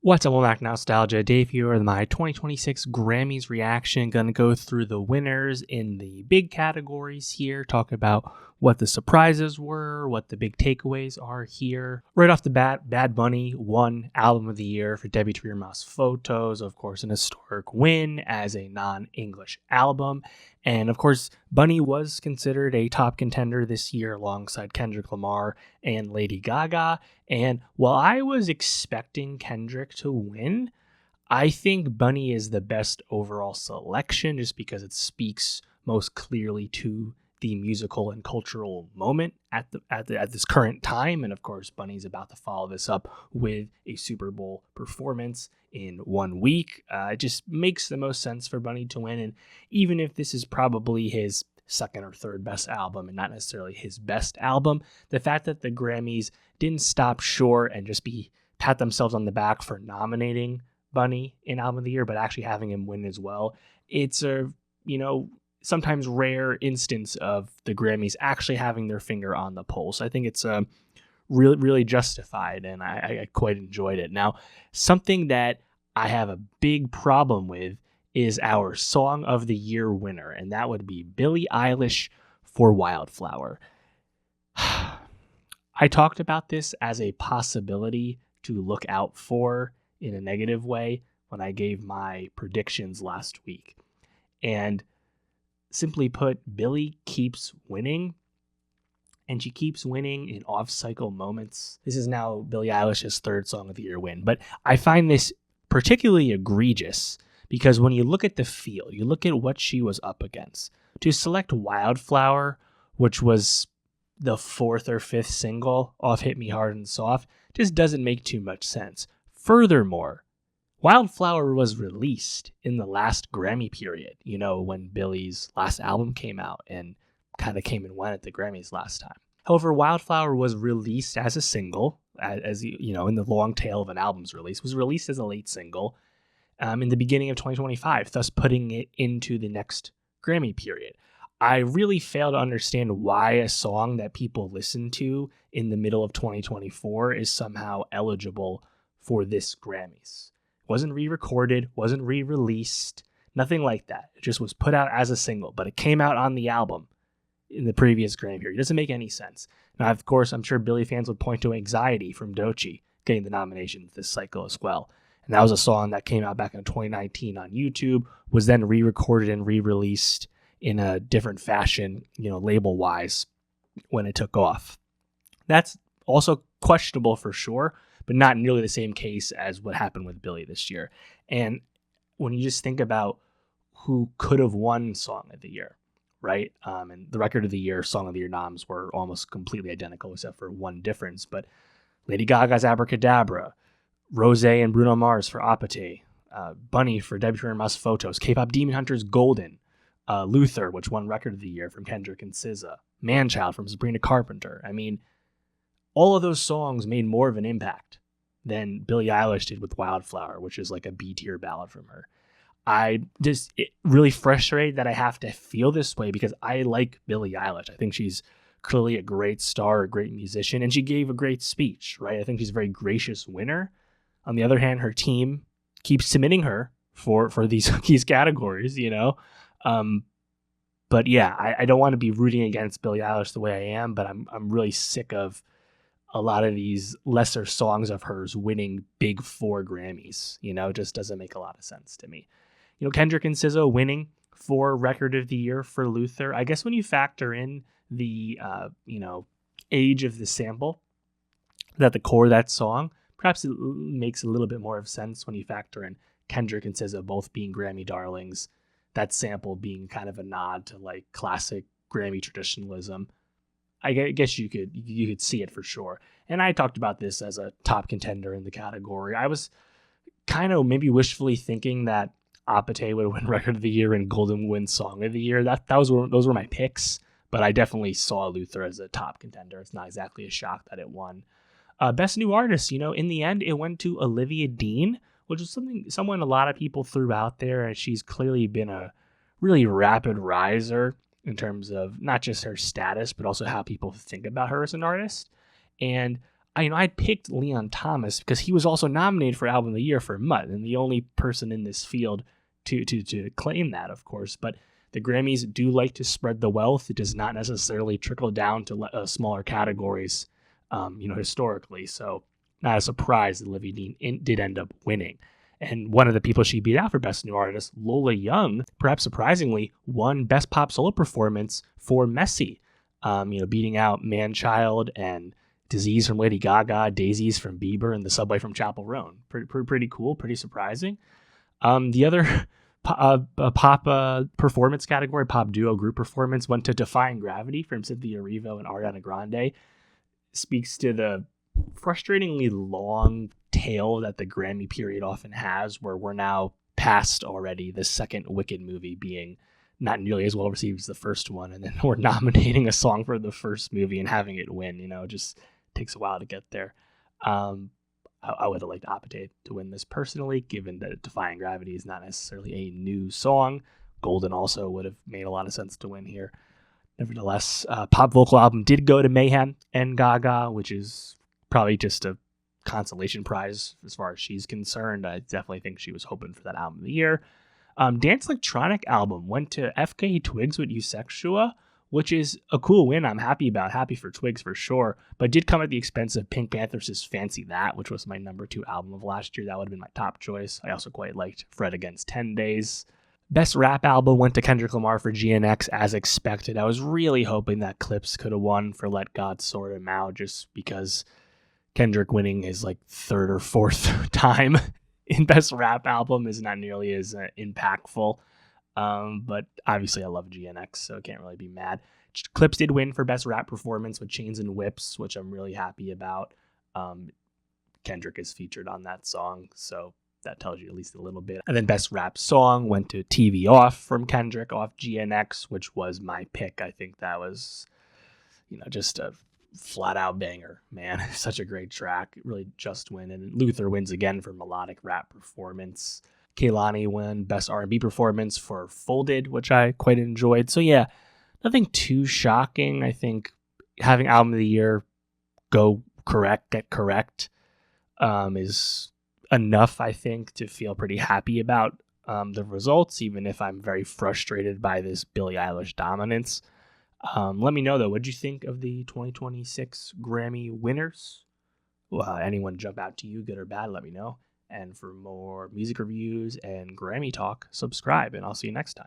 What's up, welcome back to Nowstalgia. Dave here with my 2026 Grammys reaction. Gonna go through the winners in the big categories here, talk about what the surprises were, what the big takeaways are here. Right off the bat, Bad Bunny won Album of the Year for Debbie to Your Mouse Photos, of course, an historic win as a non-English album. And of course, Bunny was considered a top contender this year alongside Kendrick Lamar and Lady Gaga. And while I was expecting Kendrick to win, I think Bunny is the best overall selection just because it speaks most clearly to the musical and cultural moment at this current time. And of course, Bunny's about to follow this up with a Super Bowl performance in 1 week. It just makes the most sense for Bunny to win. And even if this is probably his second or third best album and not necessarily his best album, the fact that the Grammys didn't stop short and just pat themselves on the back for nominating Bunny in Album of the Year, but actually having him win as well, it's a, sometimes rare instance of the Grammys actually having their finger on the pulse. I think it's really, really justified, and I quite enjoyed it. Now, something that I have a big problem with is our Song of the Year winner, and that would be Billie Eilish for Wildflower. I talked about this as a possibility to look out for in a negative way when I gave my predictions last week. And simply put, Billie keeps winning, and she keeps winning in off-cycle moments. This is now Billie Eilish's third Song of the Year win, but I find this particularly egregious because when you look at the field, you look at what she was up against. To select Wildflower, which was the fourth or fifth single off Hit Me Hard and Soft, just doesn't make too much sense. Furthermore, Wildflower was released in the last Grammy period, when Billie's last album came out and kind of came and went at the Grammys last time. However, Wildflower was released as a single, as in the long tail of an album's release, was released as a late single in the beginning of 2025, thus putting it into the next Grammy period. I really fail to understand why a song that people listen to in the middle of 2024 is somehow eligible for this Grammys. Wasn't re-recorded, wasn't re-released, nothing like that. It just was put out as a single, but it came out on the album in the previous Grammy period. It doesn't make any sense. Now, of course, I'm sure Billie fans would point to Anxiety from Doechii getting the nomination this cycle as well. And that was a song that came out back in 2019 on YouTube, was then re-recorded and re-released in a different fashion, label-wise, when it took off. That's also questionable for sure, but not nearly the same case as what happened with Billie this year. And when you just think about who could have won Song of the Year, right? And the Record of the Year, Song of the Year noms were almost completely identical except for one difference. But Lady Gaga's Abracadabra, Rosé and Bruno Mars for Apathy, Bunny for Debbie to Your Mouse Photos, K-pop Demon Hunters Golden, Luther, which won Record of the Year from Kendrick and SZA, Manchild from Sabrina Carpenter. I mean, all of those songs made more of an impact than Billie Eilish did with Wildflower, which is like a B-tier ballad from her. It really frustrated that I have to feel this way because I like Billie Eilish. I think she's clearly a great star, a great musician, and she gave a great speech, right? I think she's a very gracious winner. On the other hand, her team keeps submitting her for these categories, But yeah, I don't want to be rooting against Billie Eilish the way I am, but I'm really sick of a lot of these lesser songs of hers winning big four Grammys. It just doesn't make a lot of sense to me. Kendrick and SZA winning for Record of the Year for Luther. I guess when you factor in the age of the sample, that the core of that song, perhaps it makes a little bit more of sense when you factor in Kendrick and SZA both being Grammy darlings, that sample being kind of a nod to like classic Grammy traditionalism. I guess you could see it for sure. And I talked about this as a top contender in the category. I was kind of maybe wishfully thinking that Apathy would win Record of the Year and Golden would win Song of the Year. Those were my picks, but I definitely saw Luther as a top contender. It's not exactly a shock that it won. Best New Artist, in the end, it went to Olivia Dean, which is someone a lot of people threw out there, and she's clearly been a really rapid riser in terms of not just her status, but also how people think about her as an artist. And I picked Leon Thomas because he was also nominated for Album of the Year for Mutt, and the only person in this field to claim that, of course. But the Grammys do like to spread the wealth. It does not necessarily trickle down to smaller categories, historically. So not a surprise that Olivia Dean did end up winning. And one of the people she beat out for Best New Artist, Lola Young, perhaps surprisingly, won Best Pop Solo Performance for Messy, beating out Man-Child and Disease from Lady Gaga, Daisies from Bieber, and The Subway from Chappell Roan. Pretty cool, pretty surprising. The other pop performance category, pop duo group performance, went to Defying Gravity from Cynthia Erivo and Ariana Grande. Speaks to the frustratingly long tail that the Grammy period often has, where we're now past already the second Wicked movie being not nearly as well received as the first one, and then we're nominating a song for the first movie and having it win. It just takes a while to get there. I would have liked Apathy to win this personally, given that Defying Gravity is not necessarily a new song. Golden also would have made a lot of sense to win here. Nevertheless, pop vocal album did go to Mayhem and Gaga, which is probably just a consolation prize as far as she's concerned. I definitely think she was hoping for that Album of the Year. Dance Electronic album went to FKA Twigs with Eusexual, which is a cool win I'm happy about. Happy for Twigs for sure, but did come at the expense of Pink Panther's Fancy That, which was my number 2 album of last year. That would have been my top choice. I also quite liked Fred Against 10 Days. Best Rap album went to Kendrick Lamar for GNX, as expected. I was really hoping that Clips could have won for Let God Sort Him Out, just because Kendrick winning his third or fourth time in Best Rap album is not nearly as impactful. But obviously I love GNX, so I can't really be mad. Clips did win for Best Rap Performance with Chains and Whips, which I'm really happy about. Kendrick is featured on that song, so that tells you at least a little bit. And then Best Rap Song went to TV Off from Kendrick off GNX, which was my pick. I think that was, just a flat out banger, man. Such a great track. Really just win. And Luther wins again for Melodic Rap Performance. Kehlani won Best R&B Performance for Folded, which I quite enjoyed. So yeah, nothing too shocking. I think having Album of the Year get correct is enough, I think, to feel pretty happy about the results, even if I'm very frustrated by this Billie Eilish dominance. Let me know, though, what did you think of the 2026 Grammy winners? Anyone jump out to you, good or bad, let me know. And for more music reviews and Grammy talk, subscribe, and I'll see you next time.